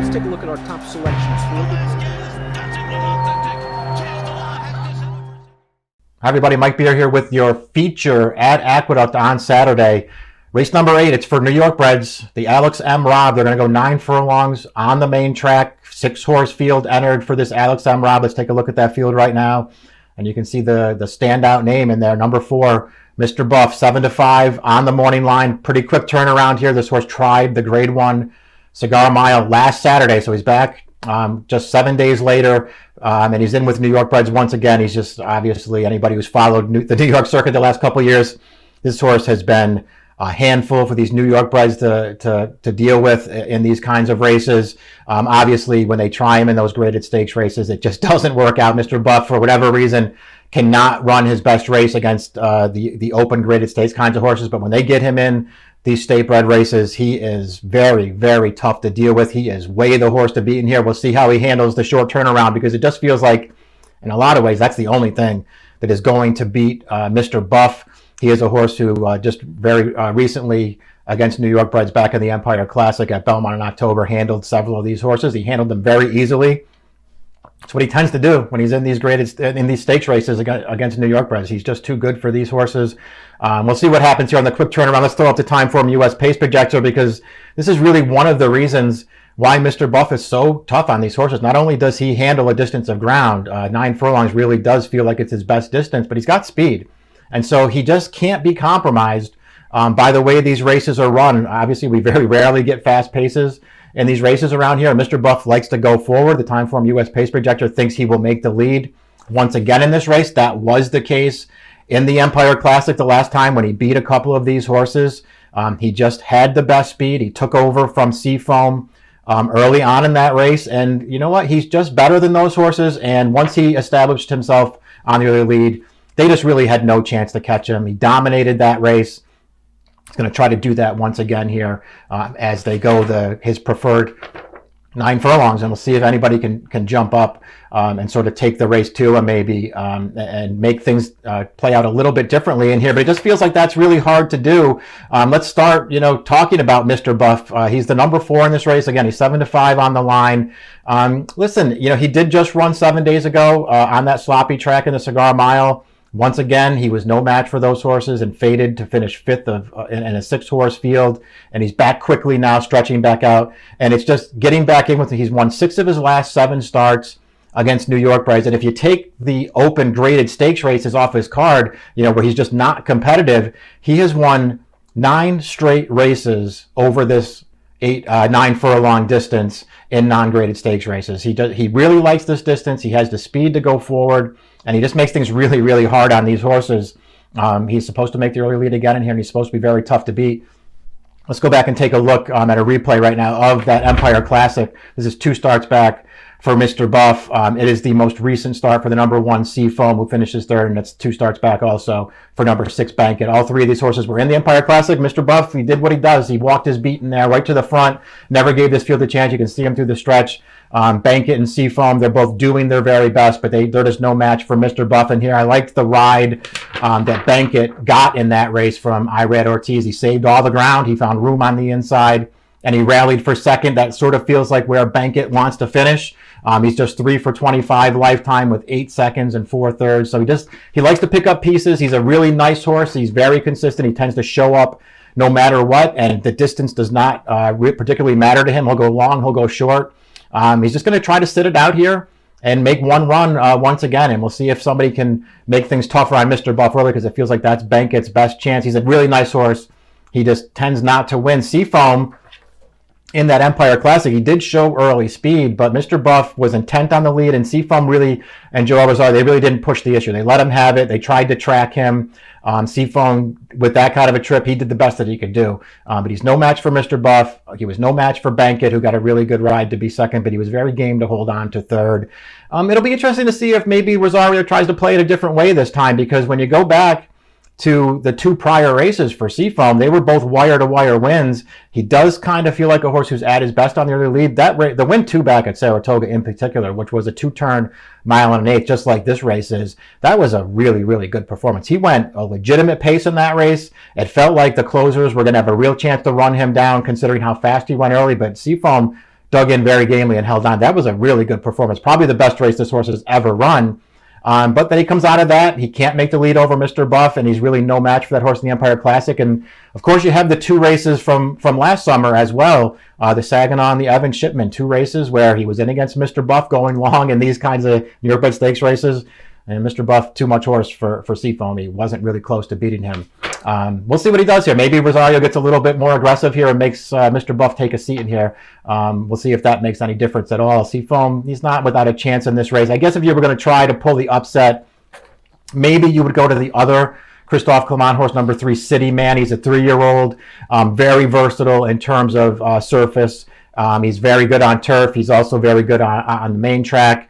let's take a look at our top selections. Hi everybody, Mike Beer here with your feature at Aqueduct on Saturday. Race number 8, it's for New York breds, the Alex M. Robb. They're going to go 9 furlongs on the main track. 6-horse field entered for this Alex M. Robb. Let's take a look at that field right now. And you can see the standout name in there, number 4, Mr. Buff, 7-5 on the morning line. Pretty quick turnaround here. This horse tried the Grade 1 Cigar Mile last Saturday, so he's back just 7 days later, and he's in with New York breds once again. He's just, obviously, anybody who's followed the New York circuit the last couple of years, this horse has been a handful for these New York breds to deal with in these kinds of races. Obviously, when they try him in those graded stakes races, it just doesn't work out. Mr. Buff, for whatever reason, cannot run his best race against the open graded stakes kinds of horses. But when they get him in these state bred races, he is very, very tough to deal with. He is way the horse to beat in here. We'll see how he handles the short turnaround, because it just feels like, in a lot of ways, that's the only thing that is going to beat Mr. Buff. He is a horse who just very recently, against New York breds back in the Empire Classic at Belmont in October, handled several of these horses. He handled them very easily. It's what he tends to do when he's in these stakes races against New York breds. He's just too good for these horses. We'll see what happens here on the quick turnaround. Let's throw up the Timeform US Pace Projector, because this is really one of the reasons why Mr. Buff is so tough on these horses. Not only does he handle a distance of ground, 9 furlongs really does feel like it's his best distance, but he's got speed. And so he just can't be compromised by the way these races are run. Obviously, we very rarely get fast paces in these races around here. Mr. Buff likes to go forward. The Timeform US Pace Projector thinks he will make the lead once again in this race. That was the case in the Empire Classic the last time when he beat a couple of these horses. He just had the best speed. He took over from Seafoam early on in that race. And you know what? He's just better than those horses. And once he established himself on the early lead, they just really had no chance to catch him. He dominated that race. He's going to try to do that once again here as they go his preferred 9 furlongs, and we'll see if anybody can jump up and sort of take the race to him maybe and make things play out a little bit differently in here. But it just feels like that's really hard to do. Let's start, talking about Mr. Buff. He's the number 4 in this race. Again, he's 7-5 on the line. Listen, he did just run 7 days ago on that sloppy track in the Cigar Mile. Once again, he was no match for those horses and faded to finish 5th in a 6-horse field. And he's back quickly now, stretching back out. And it's just getting back in with it. He's won 6 of his last 7 starts against New York breds. And if you take the open graded stakes races off his card, where he's just not competitive, he has won 9 straight races over this 9 furlong distance in non-graded stakes races. He really likes this distance. He has the speed to go forward, and he just makes things really, really hard on these horses. He's supposed to make the early lead again in here, and he's supposed to be very tough to beat. Let's go back and take a look at a replay right now of that Empire Classic. This is 2 starts back for Mr. Buff. It is the most recent start for the number 1 Seafoam, who finishes 3rd, and it's 2 starts back also for number 6 Bankit. All 3 of these horses were in the Empire Classic. Mr. Buff, he did what he does. He walked his beat in there right to the front, never gave this field a chance. You can see him through the stretch. Bankit and Seafoam, they're both doing their very best, but they're just no match for Mr. Buff in here. I liked the ride that Bankit got in that race from Irad Ortiz. He saved all the ground. He found room on the inside, and he rallied for 2nd. That sort of feels like where Bankit wants to finish. He's just 3 for 25 lifetime with 8 seconds and 4 thirds. So he likes to pick up pieces. He's a really nice horse. He's very consistent. He tends to show up no matter what, and the distance does not particularly matter to him. He'll go long, he'll go short. He's just going to try to sit it out here and make one run once again, and we'll see if somebody can make things tougher on Mr. Buff early, because it feels like that's Bankit's best chance. He's a really nice horse. He just tends not to win. Seafoam, in that Empire Classic, he did show early speed, but Mr. Buff was intent on the lead, and Seafoam really, and Joe Abazar, they really didn't push the issue. They let him have it. They tried to track him. Seafoam, with that kind of a trip, he did the best that he could do. But he's no match for Mr. Buff. He was no match for Bankit, who got a really good ride to be 2nd, but he was very game to hold on to 3rd. It'll be interesting to see if maybe Rosario tries to play it a different way this time, because when you go back to the 2 prior races for Seafoam, they were both wire-to-wire wins. He does kind of feel like a horse who's at his best on the early lead. The win 2 back at Saratoga in particular, which was a 2-turn mile and an 1/8, just like this race is, that was a really, really good performance. He went a legitimate pace in that race. It felt like the closers were going to have a real chance to run him down, considering how fast he went early, but Seafoam dug in very gamely and held on. That was a really good performance. Probably the best race this horse has ever run. But then he comes out of that. He can't make the lead over Mr. Buff, and he's really no match for that horse in the Empire Classic. And, of course, you have the 2 races from last summer as well, the Saginaw and the Evan Shipman, 2 races where he was in against Mr. Buff going long in these kinds of New York Bet Stakes races. And Mr. Buff, too much horse for Seafoam. He wasn't really close to beating him. We'll see what he does here. Maybe Rosario gets a little bit more aggressive here and makes Mr. Buff take a seat in here. We'll see if that makes any difference at all. Seafoam, he's not without a chance in this race. I guess if you were going to try to pull the upset, maybe you would go to the other Christophe Clement horse, number 3, City Man. He's a 3-year-old, very versatile in terms of surface. He's very good on turf. He's also very good on the main track.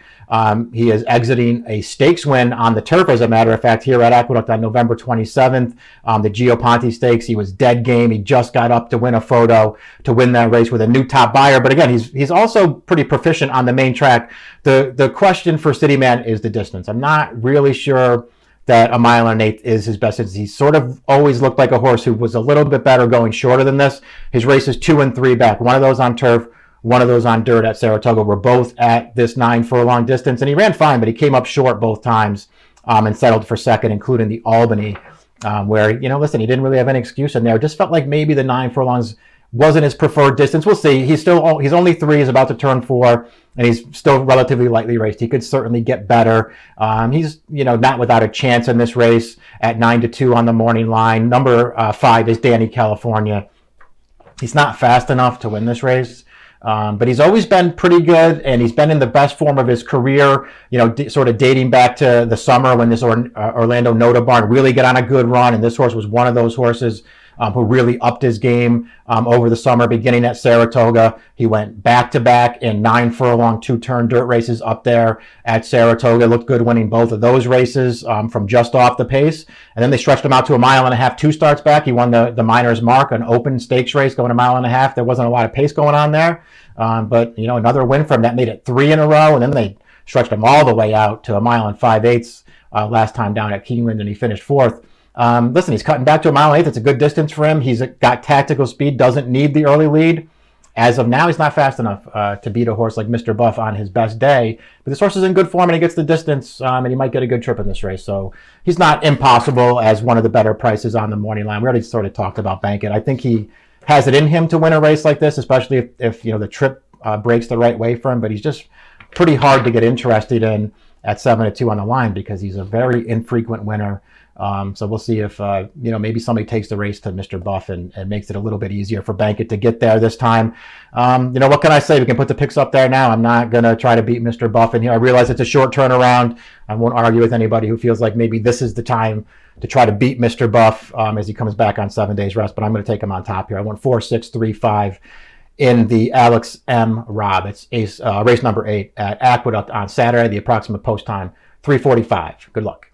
He is exiting a stakes win on the turf, as a matter of fact, here at Aqueduct on November 27th. The Gio Ponte Stakes, he was dead game. He just got up to win a photo to win that race with a new top buyer. But again, he's also pretty proficient on the main track. The question for City Man is the distance. I'm not really sure that a 1.1 1/8 is his best distance. He sort of always looked like a horse who was a little bit better going shorter than this. His races 2 and 3 back, one of those on turf, one of those on dirt at Saratoga, were both at this 9 furlong distance. And he ran fine, but he came up short both times and settled for second, including the Albany, where, listen, he didn't really have any excuse in there. It just felt like maybe the 9 furlongs wasn't his preferred distance. We'll see. He's only 3, he's about to turn 4, and he's still relatively lightly raced. He could certainly get better. He's, not without a chance in this race at 9-2 on the morning line. Number 5 is Danny California. He's not fast enough to win this race. But he's always been pretty good, and he's been in the best form of his career, sort of dating back to the summer when this Orlando Nota Barn really got on a good run, and this horse was one of those horses who really upped his game over the summer, beginning at Saratoga. He went back-to-back in 9 furlong 2-turn dirt races up there at Saratoga. Looked good winning both of those races from just off the pace. And then they stretched him out to a 1.5 mile, 2 starts back. He won the Miners' Mark, an open stakes race going a 1.5 mile. There wasn't a lot of pace going on there. But, another win for him. That made it 3 in a row, and then they stretched him all the way out to a 1 5/8 last time down at Keeneland, and he finished 4th. Listen, he's cutting back to a 1 1/8. It's a good distance for him. He's got tactical speed, doesn't need the early lead. As of now, he's not fast enough to beat a horse like Mr. Buff on his best day. But this horse is in good form, and he gets the distance, and he might get a good trip in this race. So he's not impossible as one of the better prices on the morning line. We already sort of talked about Bankit. I think he has it in him to win a race like this, especially if the trip breaks the right way for him. But he's just pretty hard to get interested in at 7-2 on the line because he's a very infrequent winner. So we'll see if, maybe somebody takes the race to Mr. Buff and makes it a little bit easier for Bankit to get there this time. What can I say? We can put the picks up there now. I'm not going to try to beat Mr. Buff in here. I realize it's a short turnaround. I won't argue with anybody who feels like maybe this is the time to try to beat Mr. Buff as he comes back on 7 days rest, but I'm going to take him on top here. I went 4, 6, 3, 5 in the Alex M. Robb. It's race number 8 at Aqueduct on Saturday. The approximate post time, 3:45. Good luck.